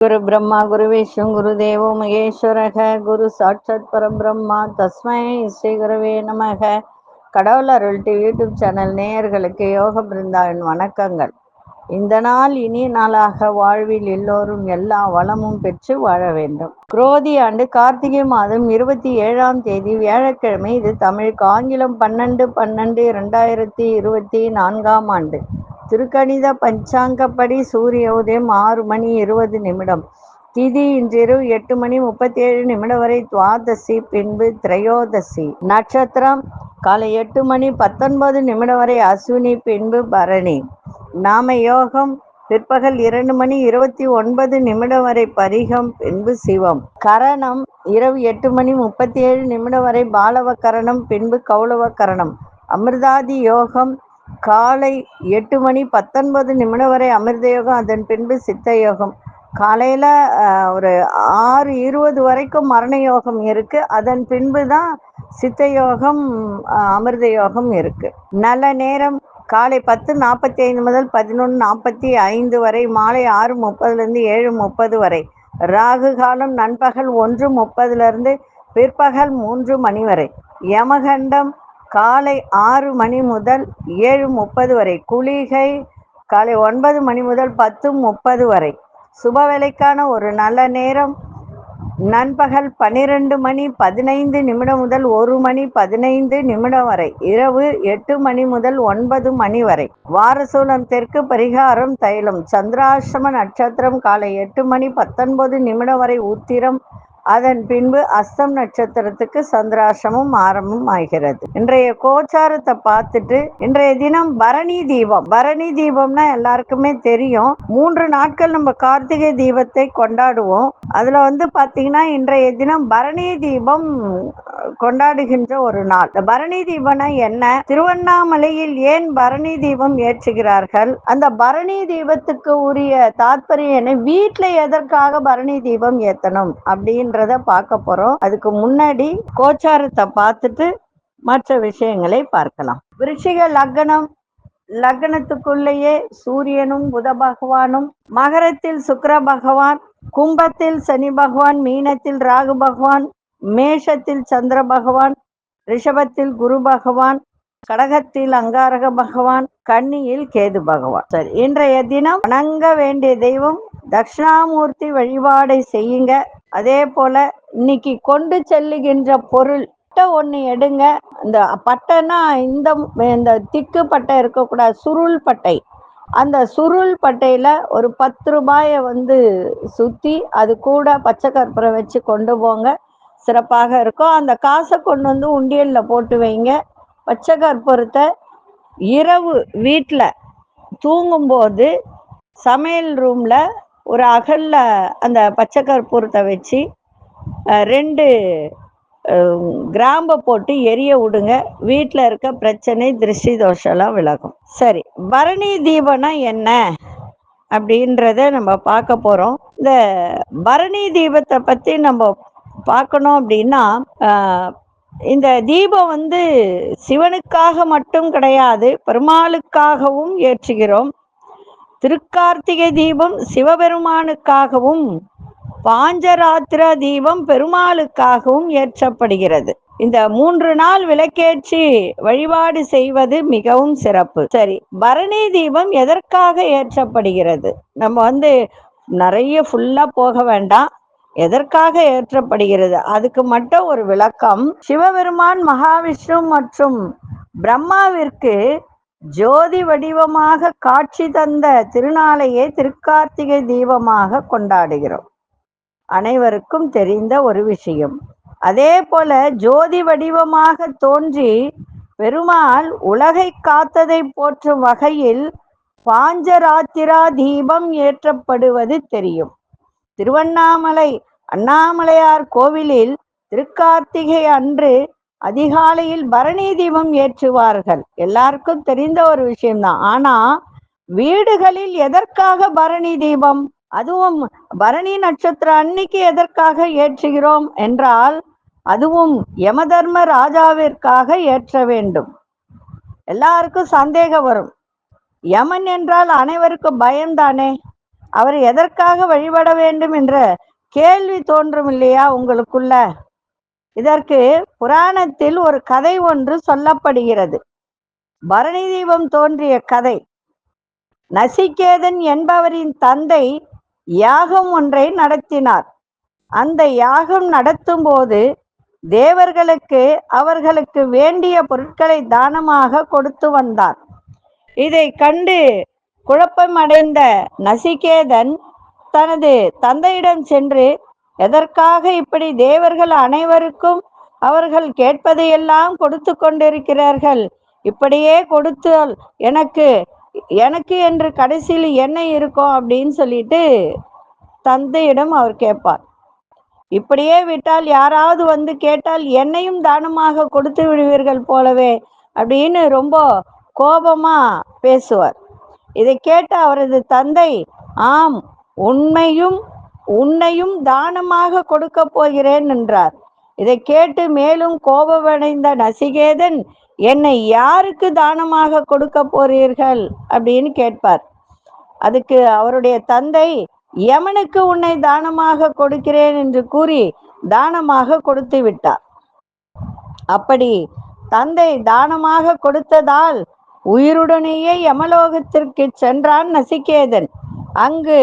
குரு பிரம்மா குரு விஷ்ணு குரு தேவோ மகேஸ்வரக குரு சாட்சாத் பரபிரம்மா தஸ்மை ஸ்ரீ குருவே நமக. கடவுள் அருள் டிவி யூடியூப் சேனல் நேயர்களுக்கு யோக பிருந்தாவின் வணக்கங்கள். இந்த நாள் இனிய நாளாக வாழ்வில் எல்லோரும் எல்லா வளமும் பெற்று வாழ வேண்டும். குரோதி ஆண்டு கார்த்திகை மாதம் 27ஆம் தேதி வியாழக்கிழமை. இது தமிழுக்கு ஆங்கிலம் 12/12/2024ஆம் ஆண்டு. திருக்கணித பஞ்சாங்கப்படி சூரிய உதயம் 6:20. திதி இன்றிரவு 8:37 வரை துவாதசி, பின்பு திரையோதசி. நட்சத்திரம் காலை 8:19 வரை அஸ்வினி, பின்பு பரணி. நாம யோகம் பிற்பகல் 2:29 வரை பரிகம், பின்பு சிவம். கரணம் இரவு 8:37 வரை பாலவ கரணம், பின்பு கௌளவ கரணம். அமிர்தாதி யோகம் காலை 8:19 வரை அமிர்த யோகம், அதன் பின்பு சித்த யோகம். காலையில ஒரு 6:20 வரைக்கும் மரண யோகம் இருக்கு, அதன் பின்பு தான் சித்த யோகம் அமிர்த யோகம் இருக்கு. நல்ல நேரம் காலை 10:45 முதல் 11:45 வரை, மாலை 6:30 7:30 வரை. ராகு காலம் நண்பகல் 1:30 பிற்பகல் 3 வரை. யமகண்டம் காலை 6 முதல் 7:30 வரை. குளிகை காலை 9 முதல் 10:30 வரை. சுபவேளைக்கான ஒரு நல்ல நேரம் நண்பகல் 12:15 முதல் 1:15 வரை. இரவு 8 முதல் 9 வரை. வாரசூலம் தெற்கு, பரிகாரம் தைலம். சந்திராஷ்டம நட்சத்திரம் காலை 8:19 வரை உத்திரம், அதன் பின்பு அஸ்தம் நட்சத்திரத்துக்கு சந்திராசிரமம் ஆரம்பம் ஆகிறது. இன்றைய கோச்சாரத்தை பார்த்துட்டு, இன்றைய தினம் பரணி தீபம். பரணி தீபம்னா எல்லாருக்குமே தெரியும். 3 நாட்கள் நம்ம கார்த்திகை தீபத்தை கொண்டாடுவோம். அதுல பாத்தீங்கன்னா இன்றைய தினம் பரணி தீபம் கொண்டாடுகின்ற ஒரு நாள். பரணி தீபம்னா என்ன? திருவண்ணாமலையில் ஏன் பரணி தீபம் ஏற்றுகிறார்கள்? அந்த பரணி தீபத்துக்கு உரிய தாத்பரியம் என்ன? வீட்டுல எதற்காக பரணி தீபம் ஏத்தணும் அப்படின்றத பார்க்க போறோம். அதுக்கு முன்னாடி கோச்சாரத்தை பார்த்துட்டு மற்ற விஷயங்களை பார்க்கலாம். விருச்சிக லக்னம். லக்னத்துக்குள்ளேயே சூரியனும் புத பகவானும், மகரத்தில் சுக்கிர பகவான், கும்பத்தில் சனி பகவான், மீனத்தில் ராகு பகவான், மேஷத்தில் சந்திர பகவான், ரிஷபத்தில் குரு பகவான், கடகத்தில் அங்காரக பகவான், கன்னியில் கேது பகவான். சரி, இன்றைய தினம் வணங்க வேண்டிய தெய்வம் தட்சிணாமூர்த்தி வழிபாடை செய்யுங்க. அதே போல இன்னைக்கு கொண்டு செல்லுகின்ற பொருள் ஒண்ணு எடுங்க. இந்த பட்டைன்னா இந்த திக்கு பட்டை இருக்கக்கூடாது, சுருள் பட்டை. அந்த சுருள் பட்டையில ஒரு 10 ரூபாயை சுத்தி அது கூட பச்சை கற்பூரம் வச்சு கொண்டு போங்க, சிறப்பாக இருக்கும். அந்த காசை கொண்டு உண்டியல்ல போட்டு வைங்க. பச்சை கற்பூரத்தை இரவு வீட்டில் தூங்கும்போது சமையல் ரூம்ல ஒரு அகல்ல அந்த பச்சை கற்பூரத்தை வச்சு 2 கிராம்பை போட்டு எரிய விடுங்க. வீட்டில் இருக்க பிரச்சனை, திருஷ்டி தோஷம்லாம் விலகும். சரி, பரணி தீபம்னா என்ன அப்படின்றத நம்ம பார்க்க போறோம். இந்த பரணி தீபத்தை பத்தி நம்ம பார்க்கணும் அப்படின்னா, இந்த தீபம் சிவனுக்காக மட்டும் கிடையாது, பெருமாளுக்காகவும் ஏற்றுகிறோம். திருக்கார்த்திகை தீபம் சிவபெருமானுக்காகவும், பாஞ்சராத்திர தீபம் பெருமாளுக்காகவும் ஏற்றப்படுகிறது. இந்த 3 நாள் விளக்கேற்றி வழிபாடு செய்வது மிகவும் சிறப்பு. சரி, பரணி தீபம் எதற்காக ஏற்றப்படுகிறது? நம்ம நிறைய ஃபுல்லா போக வேண்டாம். எதற்காக ஏற்றப்படுகிறது அதுக்கு மட்டும் ஒரு விளக்கம். சிவபெருமான் மகாவிஷ்ணு மற்றும் பிரம்மாவிற்கு ஜோதி வடிவமாக காட்சி தந்த திருநாளையே திருக்கார்த்திகை தீபமாக கொண்டாடுகிறோம். அனைவருக்கும் தெரிந்த ஒரு விஷயம். அதே போல ஜோதி வடிவமாக தோன்றி பெருமாள் உலகை காத்ததை போற்றும் வகையில் பாஞ்சராத்திரா தீபம் ஏற்றப்படுவது தெரியும். திருவண்ணாமலை அண்ணாமலையார் கோவிலில் திருக்கார்த்திகை அன்று அதிகாலையில் பரணி தீபம் ஏற்றுவார்கள். எல்லாருக்கும் தெரிந்த ஒரு விஷயம்தான். ஆனா வீடுகளில் எதற்காக பரணி தீபம், அதுவும் பரணி நட்சத்திரம் அன்னைக்கு எதற்காக ஏற்றுகிறோம் என்றால், அதுவும் யமதர்ம ராஜாவிற்காக ஏற்ற வேண்டும். எல்லாருக்கும் சந்தேகம் வரும். யமன் என்றால் அனைவருக்கும் பயம்தானே. அவர் எதற்காக வழிபட வேண்டும் என்ற கேள்வி தோன்றும் இல்லையா உங்களுக்குள்ள? இதற்கு புராணத்தில் ஒரு கதை ஒன்று சொல்லப்படுகிறது. பரணி தீபம் தோன்றிய கதை. நசிகேதன் என்பவரின் தந்தை யாகம் ஒன்றை நடத்தினார். அந்த யாகம் நடத்தும் போது தேவர்களுக்கு அவர்களுக்கு வேண்டிய பொருட்களை தானமாக கொடுத்து வந்தார். இதை கண்டு குழப்பமடைந்த நசிகேதன் தனது தந்தையிடம் சென்று, எதற்காக இப்படி தேவர்கள் அனைவருக்கும் அவர்கள் கேட்பதையெல்லாம் கொடுத்து கொண்டிருக்கிறார்கள்? இப்படியே கொடுத்தால் எனக்கு எனக்கு என்று கடைசியில் என்ன இருக்கும் அப்படின்னு சொல்லிட்டு தந்தையிடம் அவர் கேட்பார். இப்படியே விட்டால் யாராவது வந்து கேட்டால் என்னையும் தானமாக கொடுத்து விடுவீர்கள் போலவே அப்படின்னு ரொம்ப கோபமா பேசுவார். இதை கேட்ட அவரது தந்தை, ஆம், உன்னையும் தானமாக கொடுக்க போகிறேன் என்றார். இதை கேட்டு மேலும் கோபமடைந்த நசிகேதன், என்னை யாருக்கு தானமாக கொடுக்க போறீர்கள் அப்படின்னு கேட்பார். அதுக்கு அவருடைய தந்தை, யமனுக்கு உன்னை தானமாக கொடுக்கிறேன் என்று கூறி தானமாக கொடுத்து விட்டார். அப்படி தந்தை தானமாக கொடுத்ததால் உயிருடனேயே யமலோகத்திற்கு சென்றான் நசிகேதன். அங்கு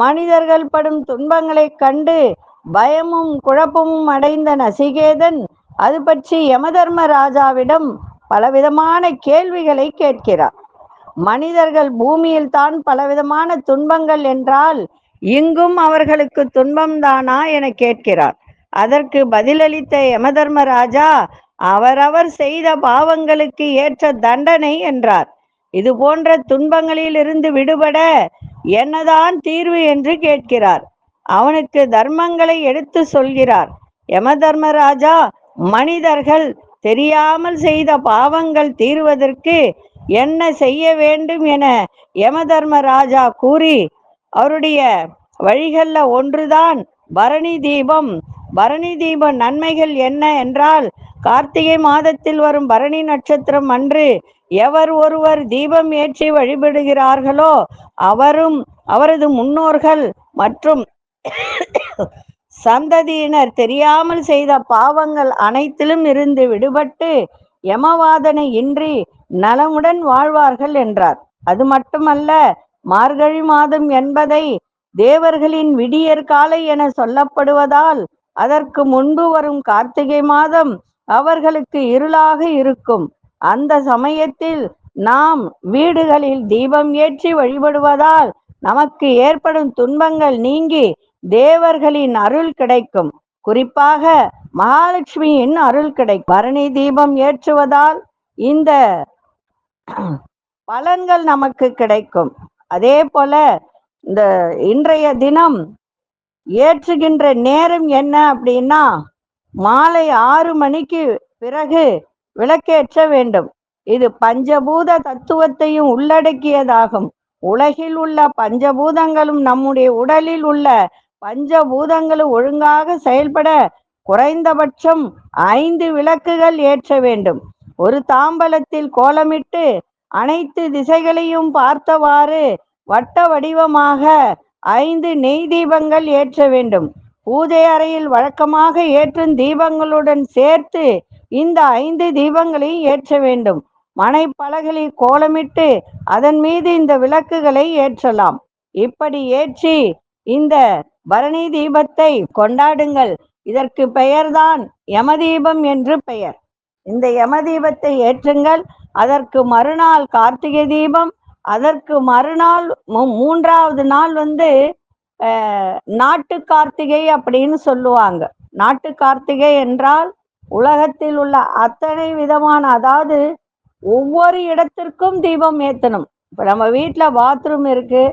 மனிதர்கள் படும் துன்பங்களை கண்டு பயமும் குழப்பமும் அடைந்த நசிகேதன் அது பற்றி யமதர்ம ராஜாவிடம் பலவிதமான கேள்விகளை கேட்கிறார். மனிதர்கள் பூமியில் தான் பலவிதமான துன்பங்கள் என்றால் இங்கும் அவர்களுக்கு துன்பம்தானா என கேட்கிறார். அதற்கு பதிலளித்த யமதர்மராஜா, அவரவர் செய்த பாவங்களுக்கு ஏற்ற தண்டனை என்றார். இது போன்ற துன்பங்களில் இருந்து விடுபட என்னதான் தீர்வு என்று கேட்கிறார். அவனுக்கு தர்மங்களை எடுத்து சொல்கிறார். யமதர்மராஜா, மனிதர்கள் தெரியாமல் செய்த பாவங்கள் தீர்வதற்கு என்ன செய்ய வேண்டும் என யமதர்மராஜா கூறி அவருடைய வழிகள்ல ஒன்றுதான் பரணி தீபம். பரணி தீப நன்மைகள் என்ன என்றால், கார்த்திகை மாதத்தில் வரும் பரணி நட்சத்திரம் அன்று எவர் ஒருவர் தீபம் ஏற்றி வழிபடுகிறார்களோ அவரும் அவரது முன்னோர்கள் மற்றும் சந்ததியினர் தெரியாமல் செய்த பாவங்கள் அனைத்திலும் இருந்து விடுபட்டு யமவாதனை இன்றி நலமுடன் வாழ்வார்கள் என்றார். அது மட்டுமல்ல, மார்கழி மாதம் என்பதை தேவர்களின் விடியற் காலை என சொல்லப்படுவதால் அதற்கு முன்பு வரும் கார்த்திகை மாதம் அவர்களுக்கு இருளாக இருக்கும். அந்த சமயத்தில் நாம் வீடுகளில் தீபம் ஏற்றி வழிபடுவதால் நமக்கு ஏற்படும் துன்பங்கள் நீங்கி தேவர்களின் அருள் கிடைக்கும். குறிப்பாக மகாலட்சுமியின் அருள் கிடைக்கும். பரணி தீபம் ஏற்றுவதால் இந்த பலன்கள் நமக்கு கிடைக்கும். அதே போல இந்த இன்றைய தினம் ஏற்றுகின்ற நேரம் என்ன அப்படின்னா, மாலை 6 மணிக்கு பிறகு விளக்கேற்ற வேண்டும். இது பஞ்சபூத தத்துவத்தையும் உள்ளடக்கியதாகும். உலகில் உள்ள பஞ்சபூதங்களும் நம்முடைய உடலில் உள்ள பஞ்சபூதங்களும் ஒழுங்காக செயல்பட குறைந்தபட்சம் 5 விளக்குகள் ஏற்ற வேண்டும். ஒரு தாம்பலத்தில் கோலமிட்டு அனைத்து திசைகளையும் பார்த்தவாறு வட்ட வடிவமாக 5 நெய் தீபங்கள் ஏற்ற வேண்டும். பூஜை அறையில் வழக்கமாக ஏற்றும் தீபங்களுடன் சேர்த்து இந்த 5 தீபங்களையும் ஏற்ற வேண்டும். மனைப்பலகையில் கோலமிட்டு அதன் மீது இந்த விளக்குகளை ஏற்றலாம். இப்படி ஏற்றி இந்த பரணி தீபத்தை கொண்டாடுங்கள். இதற்கு பெயர்தான் யமதீபம் என்று பெயர். இந்த யமதீபத்தை ஏற்றுங்கள். அதற்கு மறுநாள் கார்த்திகை தீபம், அதற்கு மறுநாள் 3வது நாள் நாட்டு கார்த்திகை அப்படின்னு சொல்லுவாங்க. நாட்டு கார்த்திகை என்றால் உலகத்தில் உள்ள அத்தனை விதமான, அதாவது ஒவ்வொரு இடத்திற்கும் தீபம் ஏற்றணும். இப்போ நம்ம வீட்டில் பாத்ரூம் இருக்கு,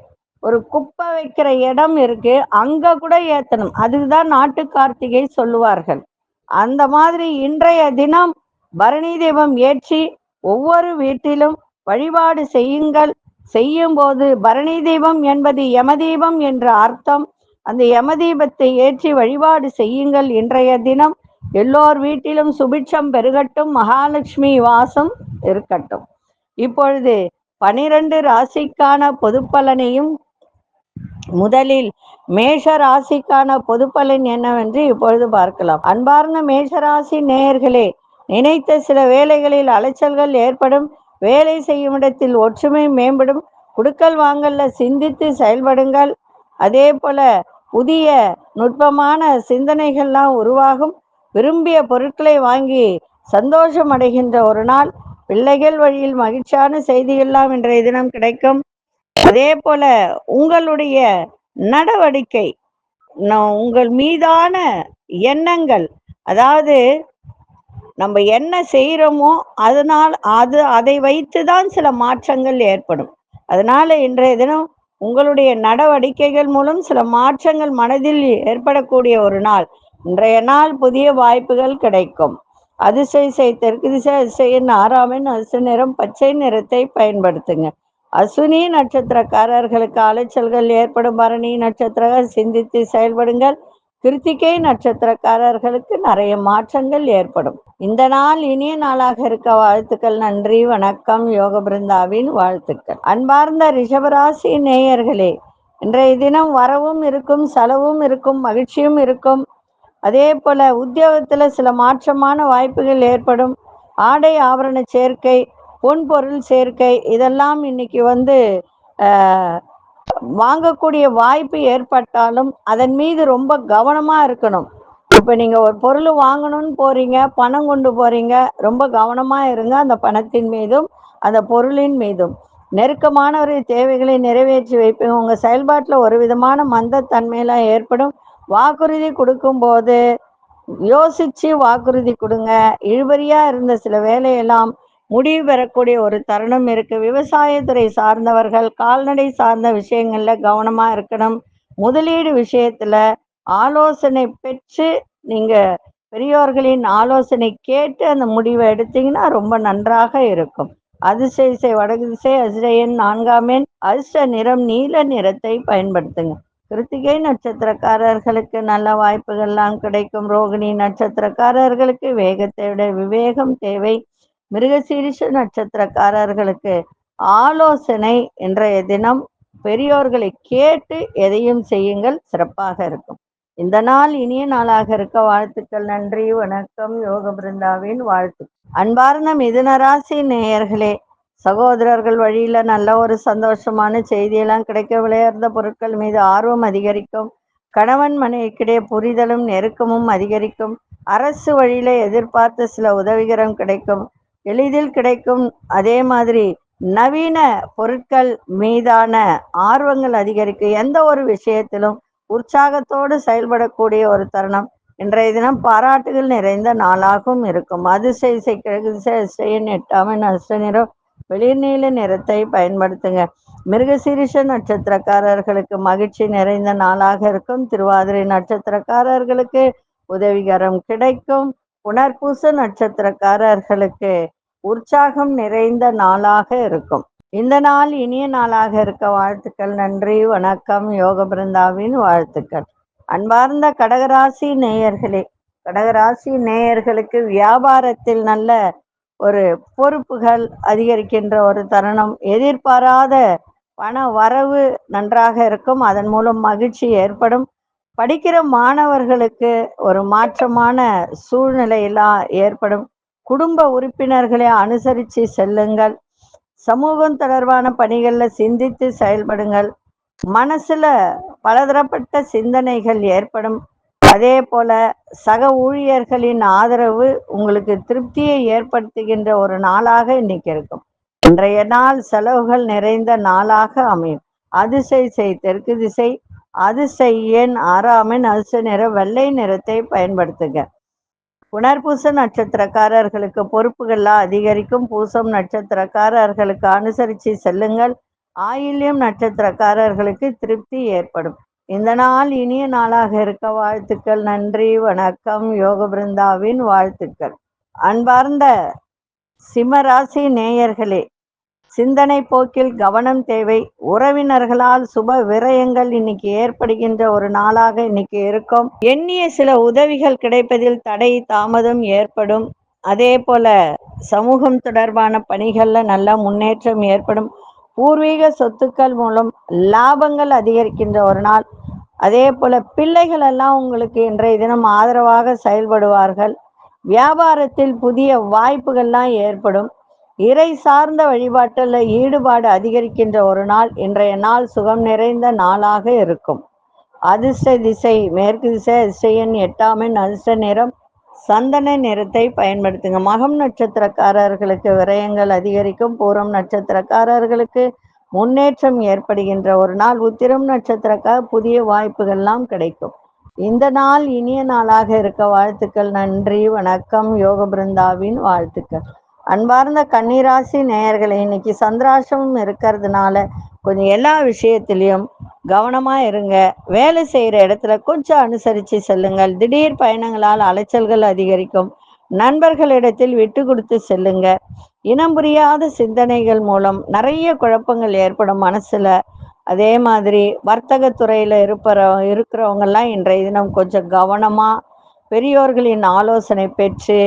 ஒரு குப்பை வைக்கிற இடம் இருக்கு, அங்க கூட ஏற்றணும். அதுதான் நாட்டு கார்த்திகை சொல்லுவார்கள். அந்த மாதிரி இன்றைய தினம் பரணி தீபம் ஏற்றி ஒவ்வொரு வீட்டிலும் வழிபாடு செய்யுங்கள். செய்யும் போது பரணி தீபம் என்பது யமதீபம் என்ற அர்த்தம். அந்த யமதீபத்தை ஏற்றி வழிபாடு செய்யுங்கள். இன்றைய தினம் எல்லோர் வீட்டிலும் சுபிட்சம் பெருகட்டும், மகாலட்சுமி வாசம் இருக்கட்டும். இப்பொழுது 12 ராசிக்கான பொது பலனையும் முதலில் மேஷ ராசிக்கான பொது பலன் என்னவென்று இப்பொழுது பார்க்கலாம். அன்பார்ந்த மேஷராசி நேயர்களே, நினைத்த சில வேலைகளில் அலைச்சல்கள் ஏற்படும். வேலை செய்யும் இடத்தில் ஒற்றுமை மேம்படும். குடுக்கல் வாங்கல்ல சிந்தித்து செயல்படுங்கள். அதே போல புதிய நுட்பமான சிந்தனைகள்லாம் உருவாகும். விரும்பிய பொருட்களை வாங்கி சந்தோஷம் அடைகின்ற ஒரு நாள். பிள்ளைகள் வழியில் மகிழ்ச்சியான செய்திகள்லாம் இன்றைய தினம் கிடைக்கும். அதே போல உங்களுடைய நடவடிக்கை, உங்கள் மீதான எண்ணங்கள், அதாவது நம்ம என்ன செய்யறோமோ அதனால் அதை வைத்துதான் சில மாற்றங்கள் ஏற்படும். அதனால இன்றைய தினம் உங்களுடைய நடவடிக்கைகள் மூலம் சில மாற்றங்கள் மனதில் ஏற்படக்கூடிய ஒரு நாள். இன்றைய நாள் புதிய வாய்ப்புகள் கிடைக்கும். அதிசய தெற்கு திசை அதிசயின் 6ஆம் அதிர்ஷ்ட நிறம் பச்சை நிறத்தை பயன்படுத்துங்க. அசுனி நட்சத்திரக்காரர்களுக்கு அலைச்சல்கள் ஏற்படும். பரணி நட்சத்திரம் சிந்தித்து செயல்படுங்கள். கிருத்திகை நட்சத்திரக்காரர்களுக்கு நிறைய மாற்றங்கள் ஏற்படும். இந்த நாள் இனிய நாளாக இருக்க வாழ்த்துக்கள். நன்றி, வணக்கம். யோக பிருந்தாவின் வாழ்த்துக்கள். அன்பார்ந்த ரிஷபராசி நேயர்களே, இன்றைய தினம் வரவும் இருக்கும், செலவும் இருக்கும், மகிழ்ச்சியும் இருக்கும். அதே போல உத்தியோகத்துல சில மாற்றமான வாய்ப்புகள் ஏற்படும். ஆடை ஆபரண சேர்க்கை, பொன் பொருள் சேர்க்கை, இதெல்லாம் இன்னைக்கு வாங்கக்கூடிய வாய்ப்பு ஏற்பட்டாலும் அதன் மீது ரொம்ப கவனமா இருக்கணும். இப்ப நீங்க ஒரு பொருள் வாங்கணும்னு போறீங்க, பணம் கொண்டு போறீங்க, ரொம்ப கவனமா இருங்க. அந்த பணத்தின் மீதும் அந்த பொருளின் மீதும் நெருக்கமானவரின் தேவைகளை நிறைவேற்றி வைப்பீங்க. உங்க செயல்பாட்டுல ஒரு விதமான மந்தத்தன்மையெல்லாம் ஏற்படும். வாக்குறுதி கொடுக்கும் போது யோசிச்சு வாக்குறுதி கொடுங்க. இழுபறியா இருந்த சில வேலையெல்லாம் முடிவு பெறக்கூடிய ஒரு தருணம் இருக்கு. விவசாயத்துறை சார்ந்தவர்கள் கால்நடை சார்ந்த விஷயங்கள்ல கவனமா இருக்கணும். முதலீடு விஷயத்துல ஆலோசனை பெற்று நீங்க பெரியோர்களின் ஆலோசனை கேட்டு அந்த முடிவை எடுத்தீங்கன்னா ரொம்ப நன்றாக இருக்கும். அதிசய வடக்கு திசை அதிசயன் 4ஆம் எண் அதிர்ஷ்ட நிறம் நீல நிறத்தை பயன்படுத்துங்க. கிருத்திகை நட்சத்திரக்காரர்களுக்கு நல்ல வாய்ப்புகள்லாம் கிடைக்கும். ரோகிணி நட்சத்திரக்காரர்களுக்கு வேகத்தை விட விவேகம் தேவை. மிருகசீரிஷ நட்சத்திரக்காரர்களுக்கு ஆலோசனை இன்றைய தினம் பெரியோர்களை கேட்டு எதையும் செய்யுங்கள், சிறப்பாக இருக்கும். இந்த நாள் இனிய நாளாக இருக்க வாழ்த்துக்கள். நன்றி, வணக்கம். யோக பிருந்தாவின் வாழ்த்து. அன்பார்ந்த மிதுனராசி நேயர்களே, சகோதரர்கள் வழியில நல்ல ஒரு சந்தோஷமான செய்தியெல்லாம் கிடைக்க. விளையார்ந்த பொருட்கள் மீது ஆர்வம் அதிகரிக்கும். கணவன் மனைவிக்கிடையே புரிதலும் நெருக்கமும் அதிகரிக்கும். அரசு வழியில எதிர்பார்த்த சில உதவிகரம் கிடைக்கும், எளிதில் கிடைக்கும். அதே மாதிரி நவீன பொருட்கள் மீதான ஆர்வங்கள் அதிகரிக்கும். எந்த ஒரு விஷயத்திலும் உற்சாகத்தோடு செயல்படக்கூடிய ஒரு தருணம். இன்றைய தினம் பாராட்டுகள் நிறைந்த நாளாகவும் இருக்கும். அதிசய கிழக்கு திசை அதிசயன் 8ஆம் எண் அதிர்ஷ்ட நிறம் வெளிர்நீல நிறத்தை பயன்படுத்துங்க. மிருகசீரிஷ நட்சத்திரக்காரர்களுக்கு மகிழ்ச்சி நிறைந்த நாளாக இருக்கும். திருவாதிரை நட்சத்திரக்காரர்களுக்கு உதவிகரம் கிடைக்கும். புனர்பூச நட்சத்திரக்காரர்களுக்கு உற்சாகம் நிறைந்த நாளாக இருக்கும். இந்த நாள் இனிய நாளாக இருக்க வாழ்த்துக்கள். நன்றி, வணக்கம். யோக பிருந்தாவின் வாழ்த்துக்கள். அன்பார்ந்த கடகராசி நேயர்களே, கடகராசி நேயர்களுக்கு வியாபாரத்தில் நல்ல ஒரு பொறுப்புகள் அதிகரிக்கின்ற ஒரு தருணம். எதிர்பாராத பண வரவு நன்றாக இருக்கும். அதன் மூலம் மகிழ்ச்சி ஏற்படும். படிக்கிற மாணவர்களுக்கு ஒரு மாற்றமான சூழ்நிலையெல்லாம் ஏற்படும். குடும்ப உறுப்பினர்களை அனுசரித்து செல்லுங்கள். சமூகம் தொடர்பான பணிகள்ல சிந்தித்து செயல்படுங்கள். மனசுல பலதரப்பட்ட சிந்தனைகள் ஏற்படும். அதே போல சக ஊழியர்களின் ஆதரவு உங்களுக்கு திருப்தியை ஏற்படுத்துகின்ற ஒரு நாளாக இன்னைக்கு இருக்கும். இன்றைய நாள் செலவுகள் நிறைந்த நாளாக அமையும். அதிசய தெற்கு திசை அதிசய எண் 6ஆம் எண் அதிர்ஷ்ட நிறம் வெள்ளை நிறத்தை பயன்படுத்துங்க. புனர்பூச நட்சத்திரக்காரர்களுக்கு பொறுப்புகள்லாம் அதிகரிக்கும். பூசம் நட்சத்திரக்காரர்களுக்கு அனுசரித்து செல்லுங்கள். ஆயில்யம் நட்சத்திரக்காரர்களுக்கு திருப்தி ஏற்படும். இந்த நாள் இனிய நாளாக இருக்க வாழ்த்துக்கள். நன்றி, வணக்கம். யோக பிருந்தாவின் வாழ்த்துக்கள். அன்பார்ந்த சிம்மராசி நேயர்களே, சிந்தனை போக்கில் கவனம் தேவை. உறவினர்களால் சுப விரயங்கள் இன்னைக்கு ஏற்படுகின்ற ஒரு நாளாக இன்னைக்கு இருக்கும். எண்ணிய சில உதவிகள் கிடைப்பதில் தடை தாமதம் ஏற்படும். அதே போல சமூகம் தொடர்பான பணிகள்ல நல்ல முன்னேற்றம் ஏற்படும். பூர்வீக சொத்துக்கள் மூலம் லாபங்கள் அதிகரிக்கின்ற ஒரு நாள். அதே போல பிள்ளைகள் எல்லாம் உங்களுக்கு இன்றைய தினம் ஆதரவாக செயல்படுவார்கள். வியாபாரத்தில் புதிய வாய்ப்புகள்லாம் ஏற்படும். இறை சார்ந்த வழிபாட்டில் ஈடுபாடு அதிகரிக்கின்ற ஒரு நாள். இன்றைய நாள் சுகம் நிறைந்த நாளாக இருக்கும். அதிர்ஷ்ட திசை மேற்கு திசை. அதிர்ஷ்ட எண் 8 அதிர்ஷ்ட நிறம் சந்தன நிறத்தை பயன்படுத்துங்க. மகம் நட்சத்திரக்காரர்களுக்கு விரயங்கள் அதிகரிக்கும். பூரம் நட்சத்திரக்காரர்களுக்கு முன்னேற்றம் ஏற்படுகின்ற ஒரு நாள். உத்திரம் நட்சத்திரக்கார புதிய வாய்ப்புகள்லாம் கிடைக்கும். இந்த நாள் இனிய நாளாக இருக்க வாழ்த்துக்கள். நன்றி, வணக்கம். யோக பிருந்தாவின் வாழ்த்துக்கள். அன்பார்ந்த கன்னிராசி நேயர்களே, இன்னைக்கு சந்திராசிரமம் இருக்கிறதுனால கொஞ்சம் எல்லா விஷயத்திலையும் கவனமா இருங்க. வேலை செய்யற இடத்துல கொஞ்சம் அனுசரித்து செல்லுங்கள். திடீர் பயணங்களால் அலைச்சல்கள் அதிகரிக்கும். நண்பர்களிடத்தில் விட்டு கொடுத்து செல்லுங்க. இனம் புரியாத சிந்தனைகள் மூலம் நிறைய குழப்பங்கள் ஏற்படும் மனசுல. அதே மாதிரி வர்த்தகத்துறையில் இருக்கிறவங்கெல்லாம் இன்றைய தினம் கொஞ்சம் கவனமாக பெரியோர்களின் ஆலோசனை பெற்று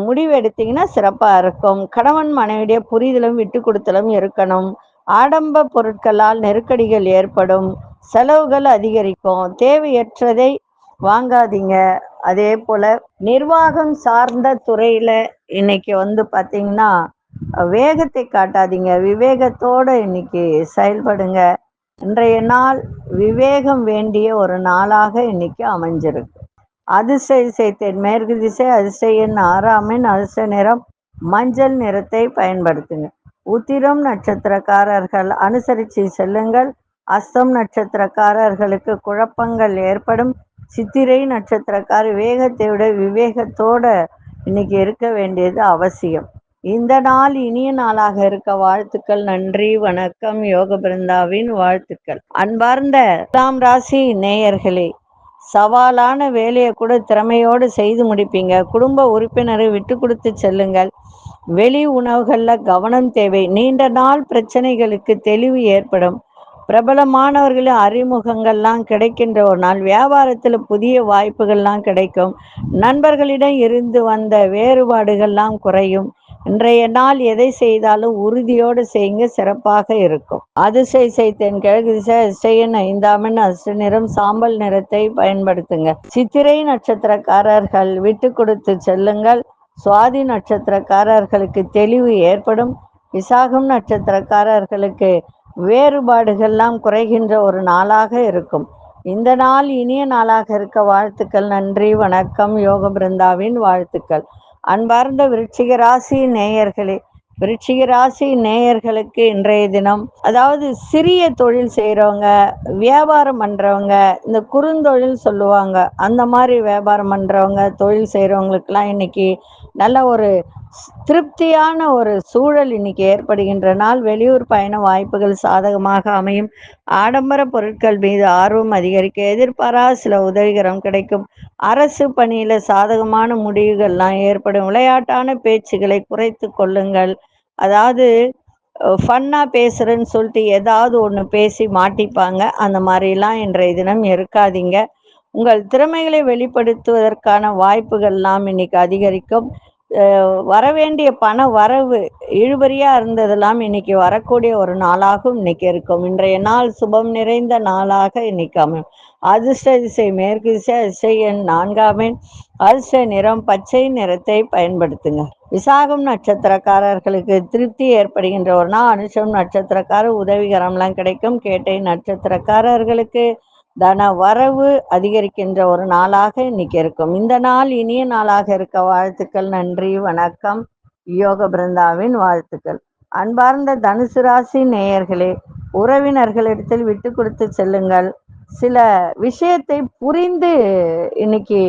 முடிவு எடுத்தீங்கன்னா சிறப்பாக இருக்கும். கணவன் மனைவிடைய புரிதலும் விட்டு கொடுத்தலும் இருக்கணும். ஆடம்ப பொருட்களால் நெருக்கடிகள் ஏற்படும். செலவுகள் அதிகரிக்கும். தேவையற்றதை வாங்காதீங்க. அதே போல நிர்வாகம் சார்ந்த துறையில இன்னைக்கு பார்த்தீங்கன்னா வேகத்தை காட்டாதீங்க. விவேகத்தோட இன்னைக்கு செயல்படுங்க. இன்றைய நாள் விவேகம் வேண்டிய ஒரு நாளாக இன்னைக்கு அமைஞ்சிருக்கு. அதிர்ஷ்ட திசை தென்மேற்கு திசை. அதிர்ஷ்ட எண் 6 அதிர்ஷ்ட நிறம் மஞ்சள் நிறத்தை பயன்படுத்துங்க. உத்திரம் நட்சத்திரக்காரர்கள் அனுசரித்து செல்லுங்கள். அஸ்தம் நட்சத்திரக்காரர்களுக்கு குழப்பங்கள் ஏற்படும். சித்திரை நட்சத்திரக்கார வேகத்தை விட விவேகத்தோட இன்னைக்கு இருக்க வேண்டியது அவசியம். இந்த நாள் இனிய நாளாக இருக்க வாழ்த்துக்கள். நன்றி, வணக்கம். யோக பிருந்தாவின் வாழ்த்துக்கள். அன்பார்ந்த துலாம் ராசி நேயர்களே, சவாலான வேலையை கூட திறமையோடு செய்து முடிப்பீங்க. குடும்ப உறுப்பினரை விட்டு கொடுத்து செல்லுங்கள். வெளி உணவுகளில் கவனம் தேவை. நீண்ட நாள் பிரச்சனைகளுக்கு தெளிவு ஏற்படும். பிரபலமானவர்களின் அறிமுகங்கள்லாம் கிடைக்கின்ற ஒரு நாள். வியாபாரத்தில் புதிய வாய்ப்புகள்லாம் கிடைக்கும். நண்பர்களிடம் இருந்து வந்த வேறுபாடுகள்லாம் குறையும். இன்றைய நாள் எதை செய்தாலும் உறுதியோடு செய்யுங்க, சிறப்பாக இருக்கும். அதிர்ஷ்ட தென்கிழக்கு திசை. அதிர்ஷ்ட எண் 5 அதிர்ஷ்ட நிறம் சாம்பல் நிறத்தை பயன்படுத்துங்க. சித்திரை நட்சத்திரக்காரர்கள் விட்டு கொடுத்து செல்லுங்கள். சுவாதி நட்சத்திரக்காரர்களுக்கு தெளிவு ஏற்படும். விசாகம் நட்சத்திரக்காரர்களுக்கு வேறுபாடுகள்லாம் குறைகின்ற ஒரு நாளாக இருக்கும். இந்த நாள் இனிய நாளாக இருக்க வாழ்த்துக்கள். நன்றி, வணக்கம். யோக பிருந்தாவின் வாழ்த்துக்கள். அன்பார்ந்த விருச்சிக ராசி நேயர்களே, விருச்சிக ராசி நேயர்களுக்கு இன்றைய தினம் அதாவது சிறிய தொழில் செய்கிறவங்க, வியாபாரம் பண்ணுறவங்க, இந்த குறுந்தொழில் சொல்லுவாங்க, அந்த மாதிரி வியாபாரம் பண்ணுறவங்க, தொழில் செய்கிறவங்களுக்கெல்லாம் இன்னைக்கு நல்ல ஒரு திருப்தியான ஒரு சூழல் இன்னைக்கு ஏற்படுகின்ற நாள். வெளியூர் பயண வாய்ப்புகள் சாதகமாக அமையும். ஆடம்பர பொருட்கள் மீது ஆர்வம் அதிகரிக்க. எதிர்பாராத சில உதவிகரம் கிடைக்கும். அரசு பணியில சாதகமான முடிவுகள்லாம் ஏற்படும். விளையாட்டான பேச்சுகளை குறைத்து கொள்ளுங்கள். அதாவது ஃபன்னாக பேசுகிறேன்னு சொல்லிட்டு ஏதாவது ஒன்று பேசி மாட்டிப்பாங்க. அந்த மாதிரிலாம் இன்றைய தினம் இருக்காதீங்க. உங்கள் திறமைகளை வெளிப்படுத்துவதற்கான வாய்ப்புகள்லாம் இன்னைக்கு அதிகரிக்கும். வரவேண்டிய பண வரவு இழுபறியாக இருந்ததெல்லாம் இன்னைக்கு வரக்கூடிய ஒரு நாளாகவும் இன்னைக்கு இருக்கும். இன்றைய நாள் சுபம் நிறைந்த நாளாக இன்னைக்கு அமையும். அதிர்ஷ்ட திசை மேற்கு திசை. அதிர்ஷ்ட எண் 4 அதிர்ஷ்ட நிறம் பச்சை நிறத்தை பயன்படுத்துங்க. விசாகம் நட்சத்திரக்காரர்களுக்கு திருப்தி ஏற்படுகின்ற ஒரு நாள். அனுஷம் நட்சத்திரக்காரர் உதவிகரம்லாம் கிடைக்கும். கேட்டை நட்சத்திரக்காரர்களுக்கு தன வரவு அதிகரிக்கின்ற ஒரு நாளாக இன்னைக்கு இருக்கும். இந்த நாள் இனிய நாளாக இருக்க வாழ்த்துக்கள். நன்றி, வணக்கம். யோக பிருந்தாவின் வாழ்த்துக்கள். அன்பார்ந்த தனுசு ராசி நேயர்களே, உறவினர்களிடத்தில் விட்டு கொடுத்து செல்லுங்கள். சில விஷயத்தை புரிந்து இன்னைக்கு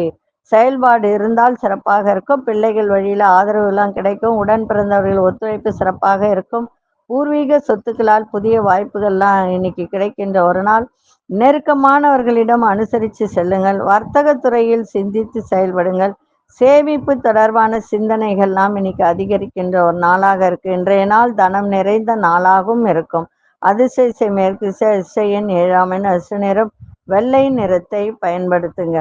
செயல்பாடு இருந்தால் சிறப்பாக இருக்கும். பிள்ளைகள் வழியில் ஆதரவுலாம் கிடைக்கும். உடன் பிறந்தவர்கள் ஒத்துழைப்பு சிறப்பாக இருக்கும். பூர்வீக சொத்துக்களால் புதிய வாய்ப்புகள்லாம் இன்னைக்கு கிடைக்கின்ற ஒரு நாள். நெருக்கமானவர்களிடம் அனுசரித்து செல்லுங்கள். வர்த்தக துறையில் சிந்தித்து செயல்படுங்கள். சேமிப்பு தொடர்பான சிந்தனைகள்லாம் இன்னைக்கு அதிகரிக்கின்ற ஒரு நாளாக இருக்கு. இன்றைய நாள் தனம் நிறைந்த நாளாகவும் இருக்கும். அதிர்ஷ்ட மேற்கு திசை. அதிர்ஷ்ட எண் 7 அதிர்ஷ்ட நிறம் வெள்ளை நிறத்தை பயன்படுத்துங்க.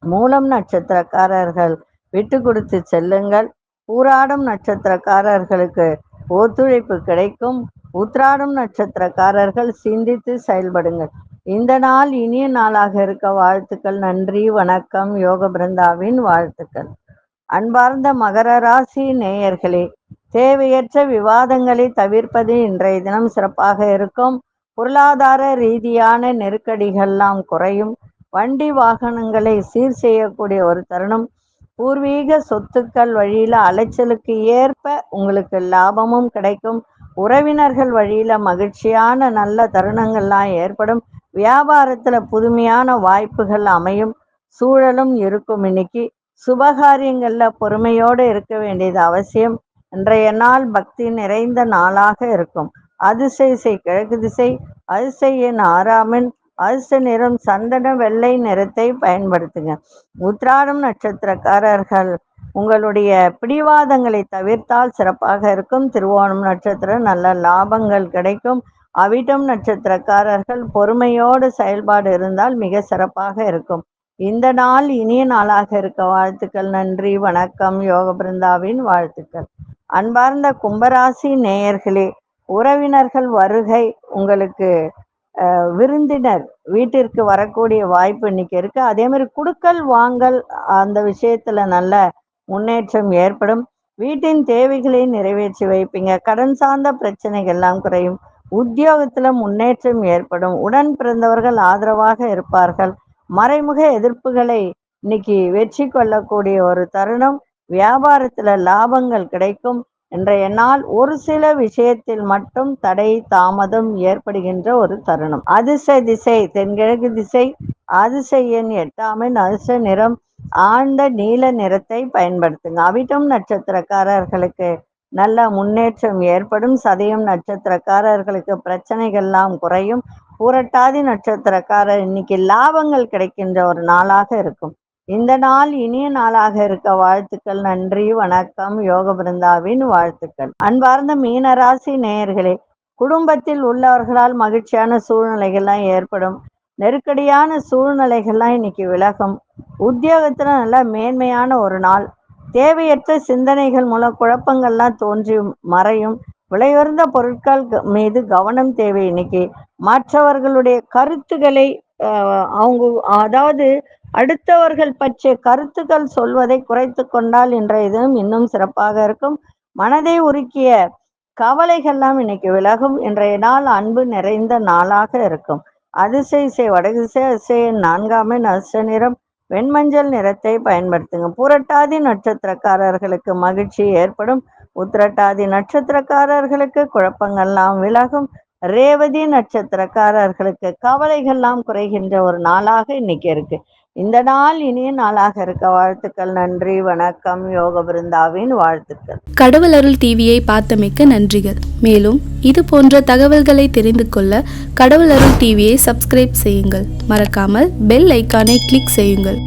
மூலம் நட்சத்திரக்காரர்கள் விட்டு கொடுத்து செல்லுங்கள். பூராடம் நட்சத்திரக்காரர்களுக்கு ஒத்துழைப்பு கிடைக்கும். உத்திராடம் நட்சத்திரக்காரர்கள் சிந்தித்து செயல்படுங்கள். இந்த நாள் இனிய நாளாக இருக்க வாழ்த்துக்கள். நன்றி, வணக்கம். யோக பிருந்தாவின் வாழ்த்துக்கள். அன்பார்ந்த மகர ராசி நேயர்களே, தேவையற்ற விவாதங்களை தவிர்ப்பது இன்றைய தினம் சிறப்பாக இருக்கும். பொருளாதார ரீதியான நெருக்கடிகள்லாம் குறையும். வண்டி வாகனங்களை சீர் செய்யக்கூடிய ஒரு தருணம். பூர்வீக சொத்துக்கள் வழியில அலைச்சலுக்கு ஏற்ப உங்களுக்கு லாபமும் கிடைக்கும். உறவினர்கள் வழியில மகிழ்ச்சியான நல்ல தருணங்கள்லாம் ஏற்படும். வியாபாரத்துல புதுமையான வாய்ப்புகள் அமையும் சூழலும் இருக்கும். இன்னைக்கு சுபகாரியங்கள்ல பொறுமையோடு இருக்க வேண்டியது அவசியம். இன்றைய நாள் பக்தி நிறைந்த நாளாக இருக்கும். அதிசய கிழக்கு திசை, அதிசய எண் 6 அதிர்ஷ்ட நிறம் சந்தன வெள்ளை நிறத்தை பயன்படுத்துங்க. உத்திராடம் நட்சத்திரக்காரர்கள் உங்களுடைய பிடிவாதங்களை தவிர்த்தால் சிறப்பாக இருக்கும். திருவோணம் நட்சத்திரம் நல்ல லாபங்கள் கிடைக்கும். அவிட்டம் நட்சத்திரக்காரர்கள் பொறுமையோடு செயல்பாடு இருந்தால் மிக சிறப்பாக இருக்கும். இந்த நாள் இனிய நாளாக இருக்க வாழ்த்துக்கள். நன்றி, வணக்கம். யோக பிருந்தாவின் வாழ்த்துக்கள். அன்பார்ந்த கும்பராசி நேயர்களே, உறவினர்கள் வருகை உங்களுக்கு விருந்தினர் வீட்டிற்கு வரக்கூடிய வாய்ப்பு இன்னைக்கு இருக்கு. அதே மாதிரி குடுக்கல் வாங்கல் அந்த விஷயத்துல நல்ல முன்னேற்றம் ஏற்படும். வீட்டின் தேவைகளை நிறைவேற்றி வைப்பீங்க. கடன் சார்ந்த பிரச்சனைகள் எல்லாம் குறையும். உத்தியோகத்துல முன்னேற்றம் ஏற்படும். உடன் பிறந்தவர்கள் ஆதரவாக இருப்பார்கள். மறைமுக எதிர்ப்புகளை இன்னைக்கு வெற்றி கொள்ளக்கூடிய ஒரு தருணம். வியாபாரத்துல லாபங்கள் கிடைக்கும். இன்றைய நாள் ஒரு சில விஷயத்தில் மட்டும் தடை தாமதம் ஏற்படுகின்ற ஒரு தருணம். அதிர்ஷ்ட திசை தென்கிழக்கு திசை, அதிர்ஷ்ட எண் 8 அதிர்ஷ்ட நிறம் ஆழ்ந்த நீல நிறத்தை பயன்படுத்துங்க. அவிட்டம் நட்சத்திரக்காரர்களுக்கு நல்ல முன்னேற்றம் ஏற்படும். சதயம் நட்சத்திரக்காரர்களுக்கு பிரச்சனைகள்லாம் குறையும். பூரட்டாதி நட்சத்திரக்காரர் இன்னைக்கு லாபங்கள் கிடைக்கின்ற ஒரு நாளாக இருக்கும். இந்த நாள் இனிய நாளாக இருக்க வாழ்த்துக்கள். நன்றி, வணக்கம். யோக பிருந்தாவின் வாழ்த்துக்கள். அன்பார்ந்த மீனராசி நேயர்களே, குடும்பத்தில் உள்ளவர்களால் மகிழ்ச்சியான சூழ்நிலைகள்லாம் ஏற்படும். நெருக்கடியான சூழ்நிலைகள்லாம் இன்னைக்கு விலகும். உத்தியோகத்துல நல்ல மேன்மையான ஒரு நாள். தேவையற்ற சிந்தனைகள் மூலம் குழப்பங்கள்லாம் தோன்றி மறையும். விலையுயர்ந்த பொருட்கள் மீது கவனம் தேவை. இன்னைக்கு மற்றவர்களுடைய கருத்துக்களை அவங்க அதாவது அடுத்தவர்கள் பற்றிய கருத்துக்கள் சொல்வதை குறைத்து கொண்டால் இன்றைய தினம் இன்னும் சிறப்பாக இருக்கும். மனதை உருக்கிய கவலைகள்லாம் இன்னைக்கு விலகும். இன்றைய நாள் அன்பு நிறைந்த நாளாக இருக்கும். அதிசய வடகு திசை, அதிசய 4 அதிர்ஷ்ட நிறம் வெண்மஞ்சள் நிறத்தை பயன்படுத்துங்க. பூரட்டாதி நட்சத்திரக்காரர்களுக்கு மகிழ்ச்சி ஏற்படும். உத்திரட்டாதி நட்சத்திரக்காரர்களுக்கு குழப்பங்கள்லாம் விலகும். ரேவதி நட்சத்திரக்காரர்களுக்கு கவலைகள்லாம் குறைகின்ற ஒரு நாளாக இன்னைக்கு இருக்கு. இந்த நாள் இனிய நாளாக இருக்க வாழ்த்துக்கள். நன்றி, வணக்கம். யோக பிருந்தாவின் வாழ்த்துக்கள். கடவுள் அருள் டிவியை பார்த்தமைக்க நன்றிகள். மேலும் இது போன்ற தகவல்களை தெரிந்து கொள்ள கடவுள் அருள் டிவியை சப்ஸ்கிரைப் செய்யுங்கள். மறக்காமல் பெல் ஐக்கானை கிளிக் செய்யுங்கள்.